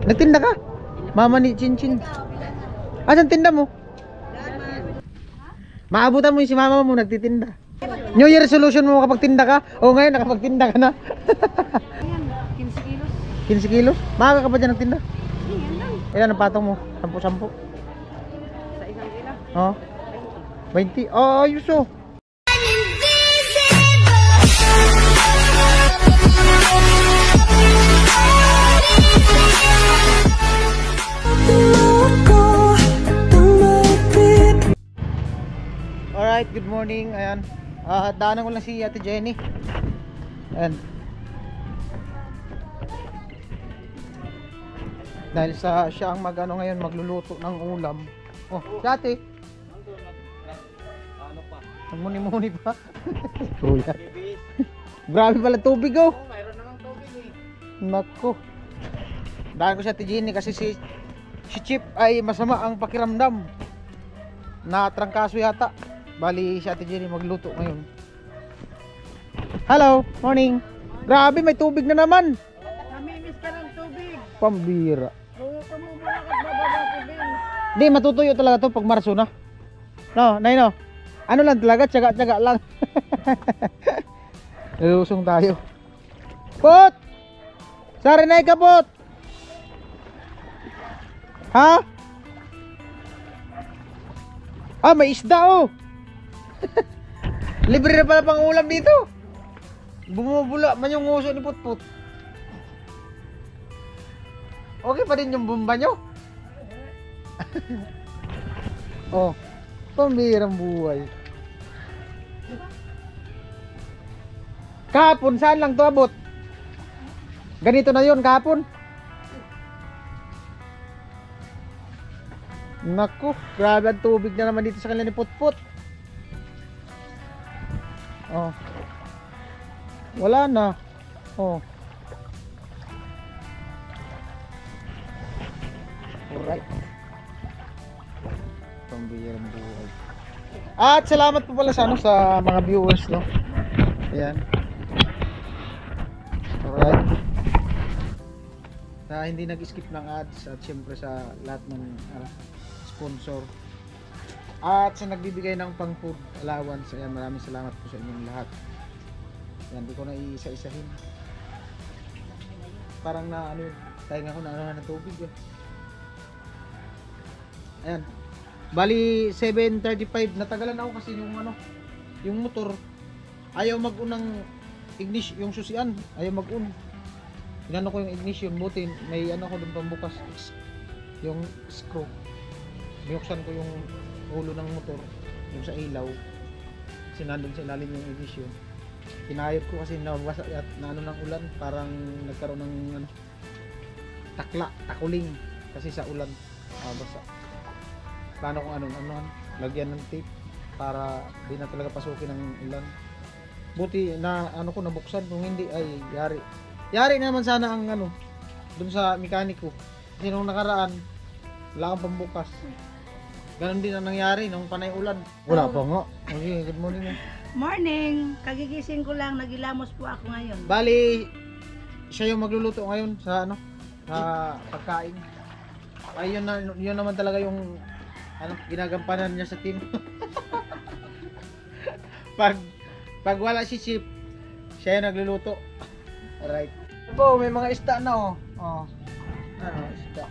Nagtinda ka? Mama ni Chinchin. Asan tinda mo? Maabutan mo yung si mama mo nagtitinda. New Year resolution mo kapag tinda ka? O ngayon nakapagtinda ka na? 15 kilos. 15 kilos? Maaga ka pa dyan nagtinda? Yan lang. Ilan ang patong mo? 10-10? Sa isang kilo. Oo. 20? Oh, ayos oh. Alright, good morning. Ayan. Daanan ko lang si Ate Jenny. Ayan. Dahil sa siya ang mag-ano ngayon, magluluto ng ulam. Oh, dati. Ano pa? Magmuni-muni pa. Kuya. Grabe pala tubig oh. Mayroon namang tubig eh. Nako. Dahil ko si Ate Jenny kasi si Chip ay masama ang pakiramdam. Natrangkaso yata. Bali si Ate Jenny magluto ngayon. Hello, morning. Grabe may tubig na naman. Namimiss ka ng tubig. Pambira. Luluto mo muna at bababa tubig. Di matutuyo talaga to pag Marso na. No, nay no. Ano lang talaga, tiyaga-tiyaga lang. Lulusong tayo. Pot! Sarinay ka, Pot! Ha? Ah, may isda oh. Libre na pala pang ulam dito. Bumubula man yung nguso ni Putput. Okay pa din yung bomba nyo. Oh, pambirang buhay. Kahapon saan lang to abot? Ganito na yun kahapon. Naku, grabe ang tubig na naman dito sa kanila ni Putput. Oh. Wala na. Oh. Alright. Pambihirang buhay. At salamat po pala sa ano sa mga viewers no. Ayan. Alright. Na hindi nag-skip ng ads at syempre sa lahat ng sponsor. At sa nagbibigay ng pang food allowance, ayan, maraming salamat po sa inyong lahat. Ayan, di ko na iisa-isahin. Parang na ano, tayo nga ko na ano tubig eh. Ayan. Bali 7:35, natagalan ako kasi yung ano, yung motor ayaw mag-unang ignition, yung susian ayaw mag-un. Inano ko yung ignition, buti may ano ko doon pambukas yung screw. Binuksan ko yung ulo ng motor yung sa ilaw kasi nandun sa ilalim yung ignition. Kinayot ko kasi nabasa at naano ng ulan, parang nagkaroon ng ano, takuling kasi sa ulan basa. Plano kong ano, lagyan ng tape para di na talaga pasukin ng ulan. Buti na ano ko nabuksan, kung hindi ay yari naman sana ang ano dun sa mekaniko kasi nung nakaraan wala kang pambukas. Ganon din ang nangyari nung panay ulan. Wala pa nga. Okay, good morning. Morning. Kagigising ko lang, nagilamos po ako ngayon. Bali, siya yung magluluto ngayon sa ano, sa pagkain. Ay yun naman talaga yung ano, ginagampanan niya sa team. pag wala si Chip, siya yung nagluluto. Alright. Po, may mga isda na oh. Oh. Ano, isda.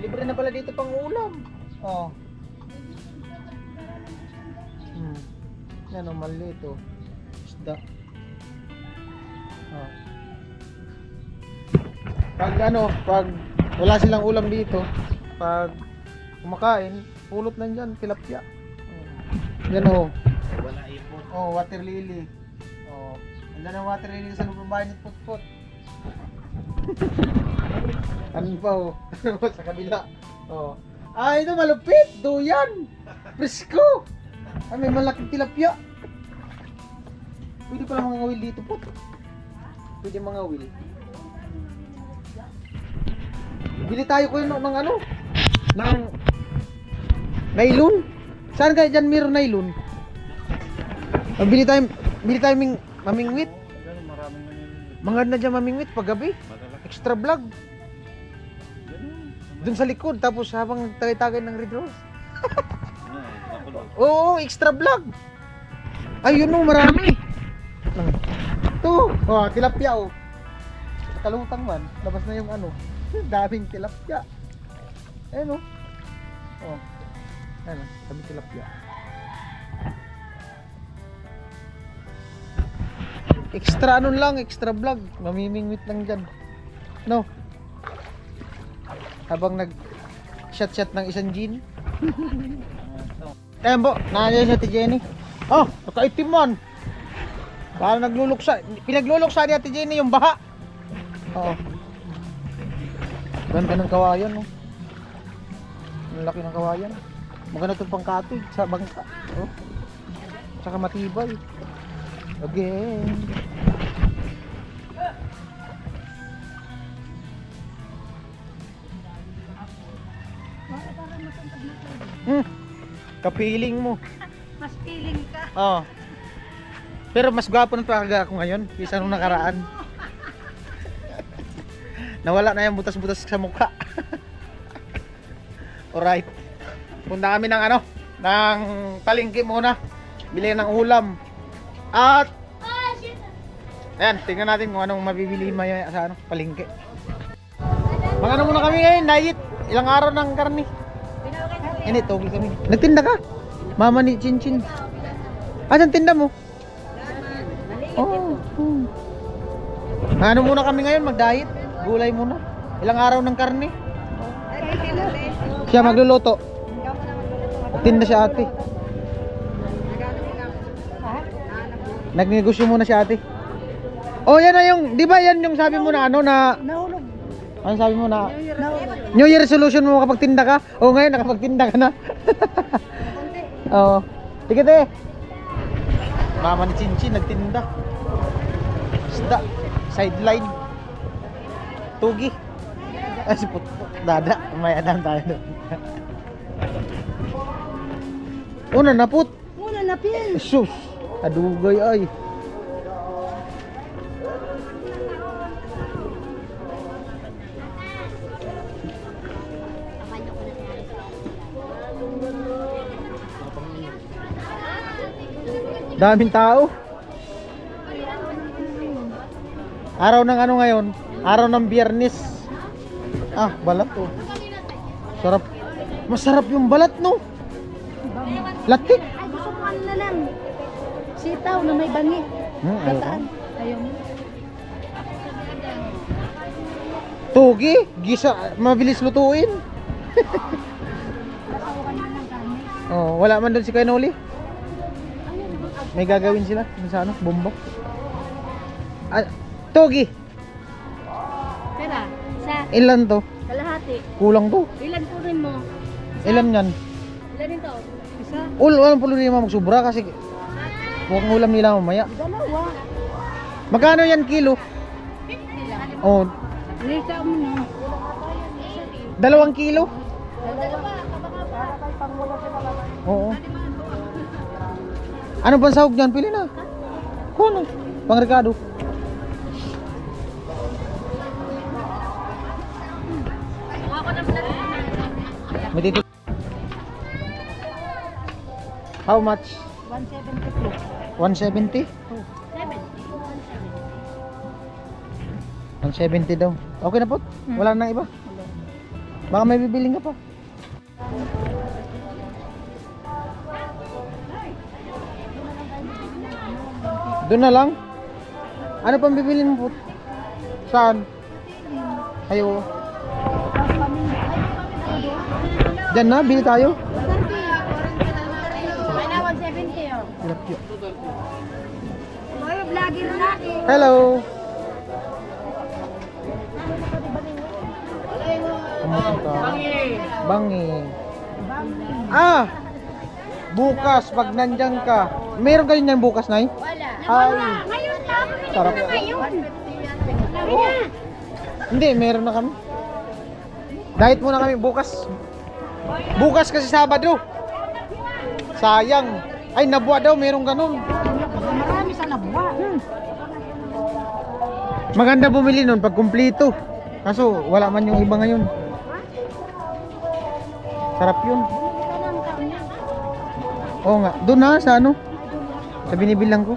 Libre na pala dito pang ulam. Oh. Yan oh, maliit oh. Isda. Oh. Pag wala silang ulam dito, pag kumakain, pulot na dyan, tilapia. Yan oh. Wala ipon. Oh, water lily. Oh. Andan ang water lily sa loob ng bahay ni Putput. Ano pa oh? Sa kabila. Oh. Ay, ito malupit. Duyan. Presko. Ay, may malaking tilapia. Pwede pala mga will dito po. Pwede mga will. Bili tayo ko ng ano? Ng nylon. Saan kaya dyan mayroon nylon? Bili tayo mamingwit. Maraming Mangad na dyan mamingwit pag gabi. extra vlog. Dun sa likod, tapos habang tagay-tagay ng Red Rose. Oo, extra vlog. Ayun o, marami. Ito, oh, tilapia oh. Kalutang man, labas na yung ano. Daming tilapia. Ayun oh. Oh. Ayun oh, daming tilapia. Extra ano lang, extra vlog. Mamimingwit lang dyan. No? Habang nag-shot-shot ng isang gin. Ayan po, nandiyan si Jenny. Oh, nakaitim man. Parang nagluluksa. Pinagluluksa ni Ate Jenny yung baha. Oo. Ganda ng kawayan, no? Ang laki ng kawayan. Maganda itong pangkatig sa bangka. Oh. Tsaka matibay. Again. Kapiling mo. Mas feeling ka. Oh. Pero mas gwapo na talaga ako ngayon kaysa nung nakaraan. Nawala na yung butas-butas sa mukha. Alright. Punta kami ng ano, ng palengke muna. Bili ng ulam. At ayan, tingnan natin kung anong mabibili maya sa ano, palengke. Magano muna kami ngayon, diet. Ilang araw ng karne. Ini togi kami. Nagtinda ka? Mama ni Chinchin. Asan tinda mo? Oh. Ano muna kami ngayon, mag-diet. Gulay muna. Ilang araw ng karne. Siya magluluto. Tinda siya ate. Nagnegosyo muna si ate. Oh, yan na yung, di ba yan yung sabi mo na ano na Nahulog. ano sabi mo na Nahulog. New Year resolution mo kapag tinda ka? Oh, ngayon nakapagtinda ka na. Oo. Tiket eh. Mama ni Chinchin nagtinda. Isda, sideline. Tugi. Ay si Putput, dada, may adam tayo doon. Una na put. Muna na pin. Sus, adugay ay. Daming tao. Araw ng ano ngayon? Araw ng Biyernes. Ah, balat oh. Sarap. Masarap yung balat no. Latik. Ay, gusto ko ano na lang. Sitaw na may bangi. Ayaw ko. Ayaw mo. Tugi, gisa, mabilis lutuin. Kasawakan na ng kami. Oh, wala man doon si Kainoli. May gagawin sila sa ano, bomba. Ah, Tugi, Pera, sa ilan to? kalahati. Kulang to. Ilan po rin mo? Ilan yan? Ilan ito? Isa? Walang problema magsubra kasi huwag ng ulam nila mamaya. Dalawa. Magkano yan kilo? 50 lang. Oh, Nilita mo na. 2 kilo? Dalawa. Para kay pangwala sa talaga. Oo. Ano bang sahog dyan? Pili na. Kuha na. Pang Ricardo. May dito. How much? 170 170? po. 170 daw. Okay na po? Wala nang iba? Baka may bibiling ka pa. Doon na lang? Ano pang bibilin mo po? Saan? Ayo. Diyan na, bili tayo. Ay na, 170 oh. Tilapia. Mga vlogger natin. Hello. Bangi. Ah! Bukas pag nandyan ka. Meron kayo niyan bukas, Nay? Wala. Ay. Ngayon lang. Sarap. Ngayon. Hindi, meron na kami. Diet muna kami bukas. Bukas kasi Sabado. Sayang. Ay, nabuwa daw, meron ganun. Marami sa nabuwa. Maganda bumili nun pag kumplito. Kaso wala man yung iba ngayon. Sarap yun. Oo nga. Doon na sa ano? Sa binibilang ko.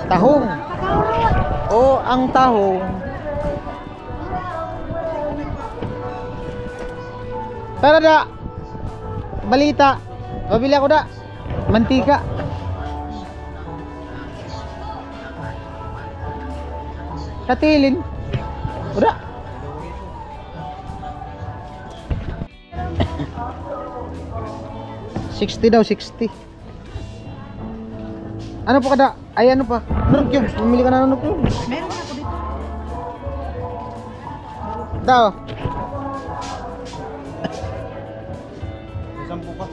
Tahong. Oo, ang tahong. Tara da. Balita. Babili ako da. Mantika. Katilin. Udah. $60 daw, 60. Ano po kada? Ay ano pa? Nurk cubes. Mamili ka na ng nurk cubes. Meron ako dito. Daw. Sampu pa.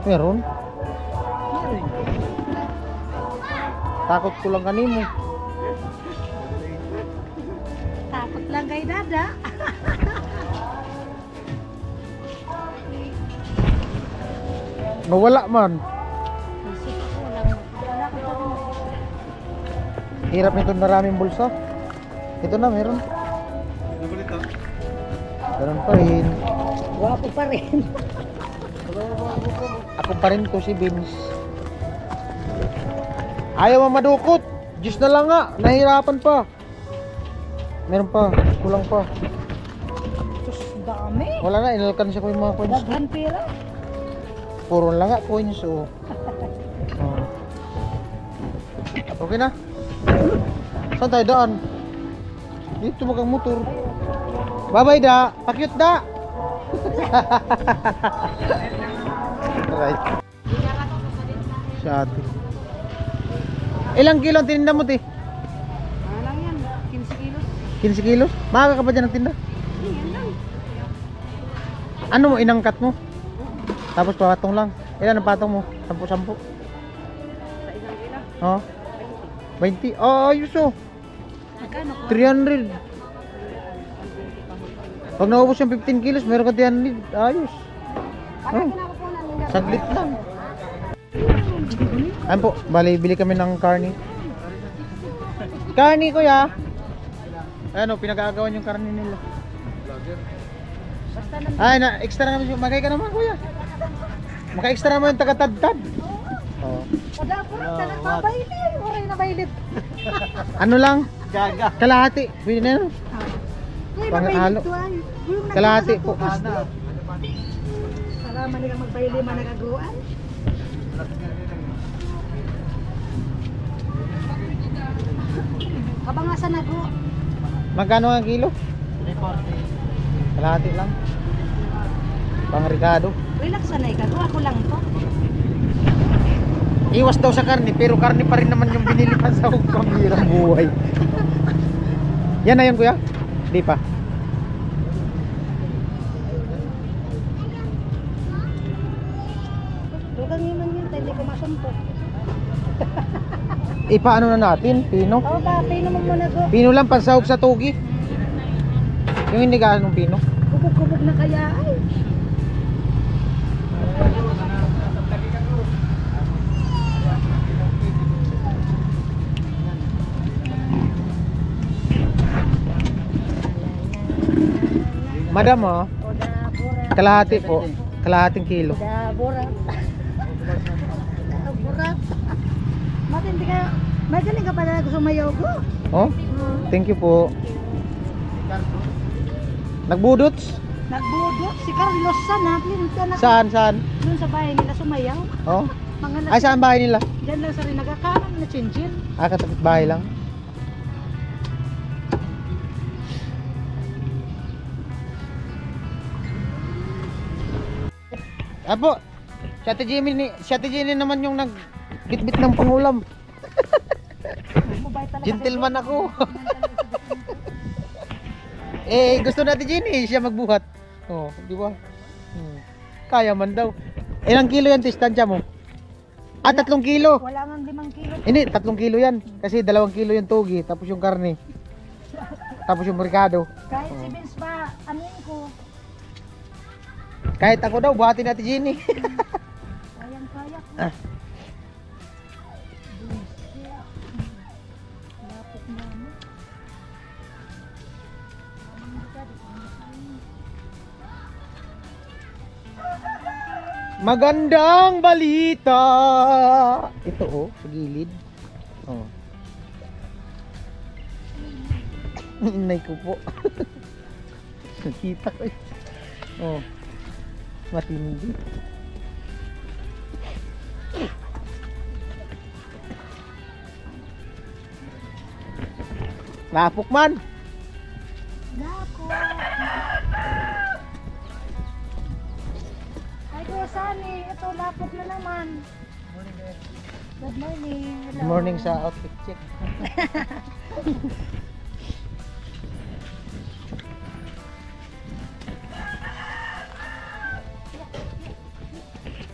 Meron. Meron. Takot ko lang kanimo. Takot lang kay Dada. Nawala man. Isip ko lang. Wala ko pa rin. Hirap nito maraming bulsa. Ito na meron. Nabalita. Meron pa rin. Guwapo pa rin. Ako pa rin to si Vince. Ayaw mo madukot. Diyos na lang nga. Nahirapan pa. Meron pa. Kulang pa. Diyos, dami. Wala na. Inalkan siya ko yung mga coins. Daghan pera. Puro lang nga coins. Oh. Oh. Okay na. Saan tayo daan? Dito magang motor. Bye bye da. Pakyut da. Right. Sa ate. Ilang kilo ang tininda mo, te? Ano lang yan? 15 kilos. 15 kilos? Maaga ka ba dyan ng tinda? Yan lang. Ano mo, inangkat mo? Tapos patong lang. Ilan ang patong mo? 10-10? Sa isang kilo. Oo. 20? Oo, ayos oh. Magkano po? 300. Pag naubos yung 15 kilos, meron ka 300. Ayos. Oh. Saglit lang. Ayan po, bali, bili kami ng karni. Karni, kuya. Ayan o, pinag-aagawan yung karni nila. Basta nang Ay, na, extra naman siya. Magay ka naman, kuya. Maka-extra naman yung taga-tad-tad. Oh. wala po rin sa nagbabaylit. Oray na baylit. Ano lang? Gaga. Kalahati. Pwede na yun. Uy, Panghalo. mabaylit doon. Kalahati po. Salamat nilang magbayli man nagagruan. Kabangasan ako. Magkano ang kilo? 340. Kalahati lang. Pang Ricardo. Relax sanay ka. Ako lang to. Iwas daw sa karne, pero karne pa rin naman yung binili pa sa pambirang buhay. Yan na yun, kuya? Di pa. Dugang yun man yun. Hindi ko masumpok. Ipaano na natin? Pino? Oo, dati naman muna to. Pino lang, pansahog sa tugi. Yung hindi ka ng pino. Kubog-kubog na kaya ay. Madam, oh, Oda burat. kalahati po. Kalahating kilo. Oda burat. Oda burat. Mati, hindi ka. May galing ka pala sumayaw ko. Oh, thank you po. Nagbudots? Nagbudot si Carlos natin. Saan, saan? Doon sa bahay nila sumayaw. Oh, Mga ay saan bahay nila? Diyan lang sa rin nagkakanan na chinchin. Ah, katapit bahay lang. Apo, si Ate Jenny naman yung nagbitbit ng pangulam. Mabait talaga. Gentleman ako. Eh, gusto natin Jenny, siya magbuhat. Oh, di ba? Kaya man daw. Ilang kilo yan, distansya mo? Ah, 3 kilo. Wala nga 5 kilo. Hindi, 3 kilo yan. Kasi 2 kilo yung togi, tapos yung karne. Tapos yung merkado. Kahit si Vince ba, anuin ko. Kahit ako daw, buhatin natin Jenny. Kayang kaya ko. Lapok na mo. Magandang balita. Ito oh, sa gilid. Oh. Inay ko po. Nakita ko eh. Oh. Matindi. Lapok man. Lapok. Ay, Kuya Sunny, ito lapok na naman. Good morning. Hello. Good morning sa outfit check.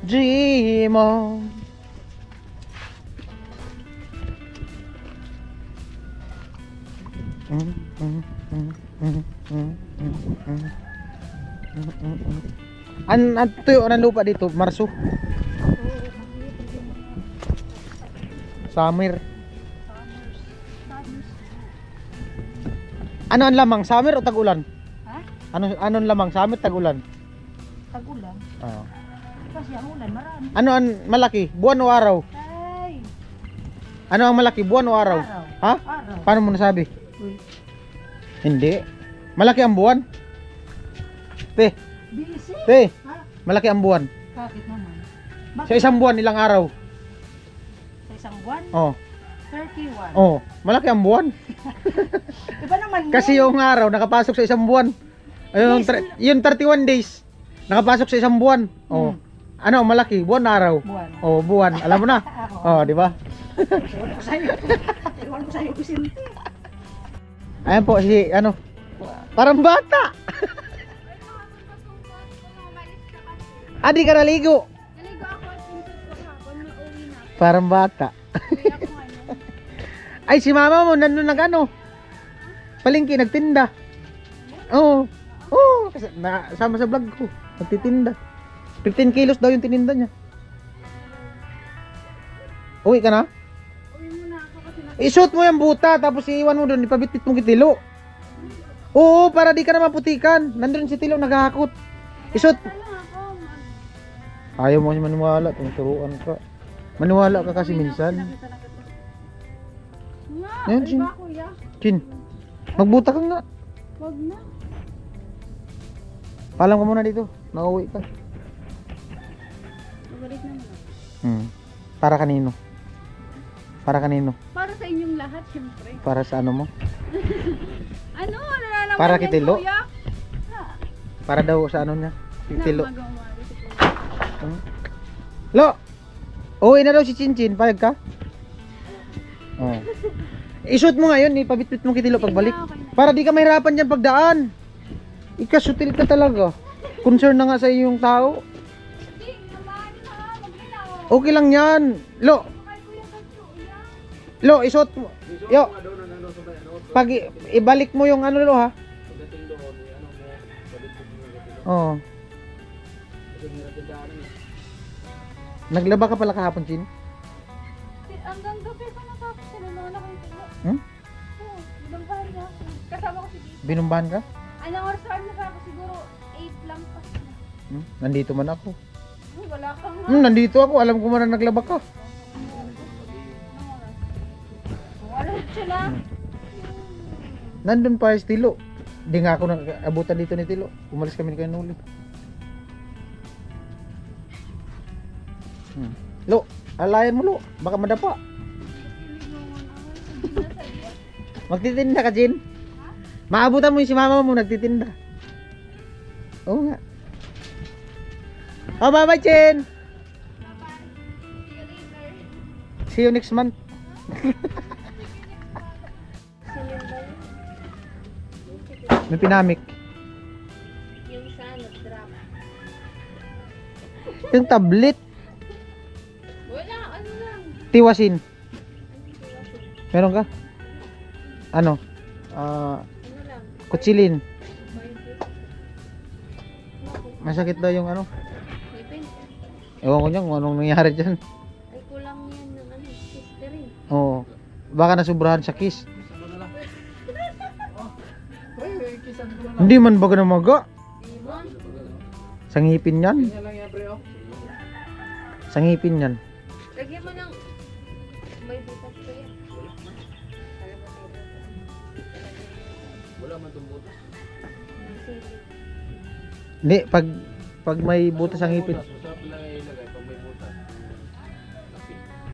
Dream on. An tuyo ng lupa dito, Marso. Summer. Ano ang lamang, summer o tag-ulan? Ha? Ano ang lamang, summer tag-ulan? Tag-ulan. Oo. Kasi ang ulan, marami. Ano ang malaki, buwan o araw? Ay, Ano ang malaki, buwan o araw? Araw. Ha? araw. Paano mo nasabi? Uy, Hindi. Malaki ang buwan. Te, busy. te, Ha? malaki ang buwan. Bakit naman? Sa isang buwan, ilang araw? Sa isang buwan? Oh, 31. oh, malaki ang buwan. Iba naman yun. Kasi yung araw nakapasok sa isang buwan. Ayun, yung 31 days nakapasok sa isang buwan. Oh. Ano, malaki, buwan na araw. Buwan. Oh, buwan. Alam mo na. Oh, di ba? Iwan ko sa'yo. Iwan ko sa'yo, Vicente. Ayan po si ano. Parang bata. Adi ka naligo. Naligo ako at pintos ko hapon, mauwi na. Parang bata. Uwi ako ngayon. Ay, si mama mo nandun nag ano. Palengke nagtinda. Oo. Oh, kasi sama sa vlog ko. Nagtitinda. 15 kilos daw yung tininda niya. Uwi ka na? Uwi muna ako kasi Isuot mo yung buta tapos iiwan mo doon, ipabitbit mong kitilo. Oo, para di ka na maputikan. Nandun si Tilo naghahakot. Isuot. lang ako. Ayaw mo kasi maniwala, turuan ka. Maniwala ka kasi minsan. Nga, Yan, ay Jin. ba kuya? Chin, magbuta ka nga. Wag na. Paalam ka muna dito, nauwi ka. Mabalik na muna. Para kanino? Para kanino? Para sa inyong lahat, syempre. Para sa ano mo? Ano? Ano na naman Para yan, kay Tilo? kuya? Para daw sa ano niya? Si Tilo. Magawa si kuya. Lo! Uwi na daw si Chinchin, payag ka? Oh. Isuot mo ngayon, ipabitbit mo kitilo pagbalik. Para di ka mahirapan dyan pagdaan. Ikasutil ka talaga. Concern na nga sa iyong tao. Hindi, naman ha. Magkinaw. Okay lang yan. Lo! Kay kuya Katsu, iya. Lo, isuot mo. Yo! Pag ibalik mo yung ano lo ha. Oo. Naglaba ka pala kahapon, Chin? Hanggang gabi pa natapos ko na naman ako yung Tilo. Hmm? Oo, binambahan niya ako. Kasama ko si Dito. Binumbahan ka? Anong oras na pa ako? Siguro 8 lang pa. Nandito man ako. Wala kang Nandito ako. Alam ko man na naglaba ka. Wala sila. Nandun pa si Tilo. Di nga ako nag-abutan dito ni Tilo. Umalis kami ni Kuya Nuli. Lo, alayan mo lo. Baka madapa. Magtitinda ka, Jin? Maabutan mo yung si mama mo nagtitinda. Oo nga. Oh, bye-bye, Jin! See you next month. May pinamik. Yung isa nag-drop. Yung tablet. Wala, ano lang. Tiwasin. Meron ka? Ano? Ano lang. Kutsilin. 20. Masakit daw yung ano. May 20. Ewan ko niya kung anong nangyari dyan. baka nasubrahan sa kiss. Kisan ko na lang. Pre, kisan ko na lang. Hindi man baga namaga. Ibon. Sa ngipin yan. Ganyan lang yan, pre, oh. Sa ngipin yan. Lagyan mo ng... May butas ko yan. Alam mo, may butas. Wala man itong butas. May silip. Hindi, pag may butas sa ngipin.